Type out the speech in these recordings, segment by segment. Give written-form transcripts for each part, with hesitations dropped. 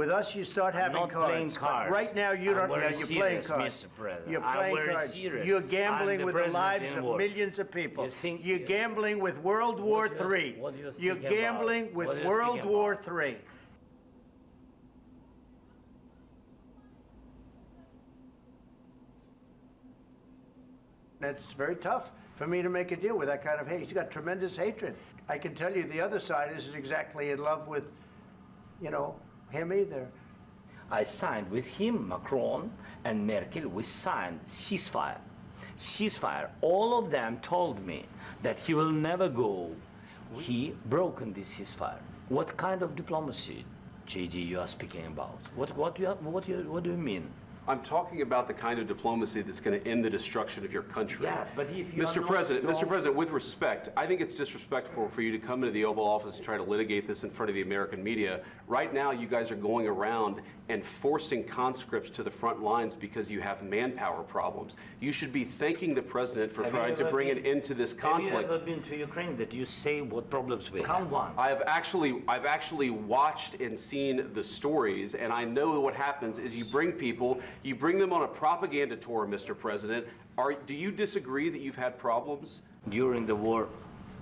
With us, you start having not cards. playing cards. But right now, you don't. Very Yeah, you're playing serious, cards. Mr. President. You're I'm playing very cards. serious. You're gambling I'm with the lives of millions of people. You're gambling with World War III. You're gambling with World War III. It's very tough for me to make a deal with that kind of hate. He's got tremendous hatred. I can tell you the other side isn't exactly in love with, you know, him either. I signed with him, Macron and Merkel, we signed ceasefire. Ceasefire. All of them told me that he will never go. He broken this ceasefire. What kind of diplomacy, JD, you are speaking about? What do you mean? I'm talking about the kind of diplomacy that's going to end the destruction of your country. Yes, but if you Mr. President, with respect, I think it's disrespectful for you to come into the Oval Office and try to litigate this in front of the American media. Right now, you guys are going around and forcing conscripts to the front lines because you have manpower problems. You should be thanking the President for trying to bring an end to this conflict. Have you ever been to Ukraine that you say what problems we have? Count one. I've actually watched and seen the stories, and I know what happens is you bring people, you bring them on a propaganda tour, Mr. President. Do you disagree that you've had problems? During the war,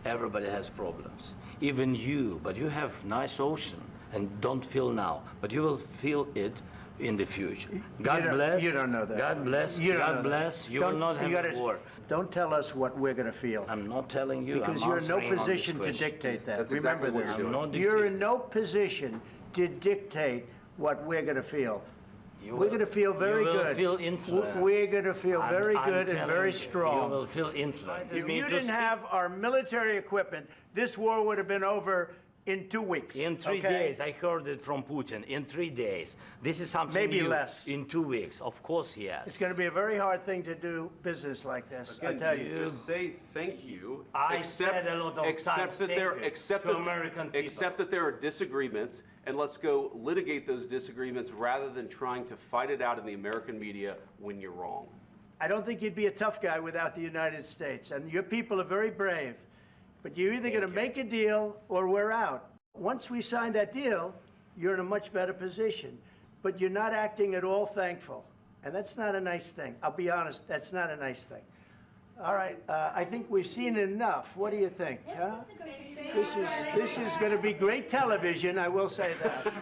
everybody has problems. Even you, but you have nice ocean and don't feel now, but you will feel it in the future. God bless. You don't know that. God bless. God bless. You will not have a war. Don't tell us what we're going to feel. I'm not telling you. Because you're in no position to dictate that. That's Remember exactly this. You're in no position to dictate what we're going to feel. We're going to feel very good. You will feel influence. We're going to feel very good and very strong. You will feel influence. If you didn't have our military equipment, this war would have been over in 2 weeks. In 3 days. I heard it from Putin. In 3 days. This is something maybe new. Less. In 2 weeks. Of course, yes. It's going to be a very hard thing to do business like this. I tell you. Just say thank you. I said a lot of times to American people. Accept that there are disagreements, and let's go litigate those disagreements rather than trying to fight it out in the American media when you're wrong. I don't think you'd be a tough guy without the United States, and your people are very brave. But you're either going to make a deal or we're out. Once we sign that deal, you're in a much better position. But you're not acting at all thankful. And that's not a nice thing. I'll be honest, that's not a nice thing. All right, I think we've seen enough. What do you think? Huh? This is going to be great television, I will say that.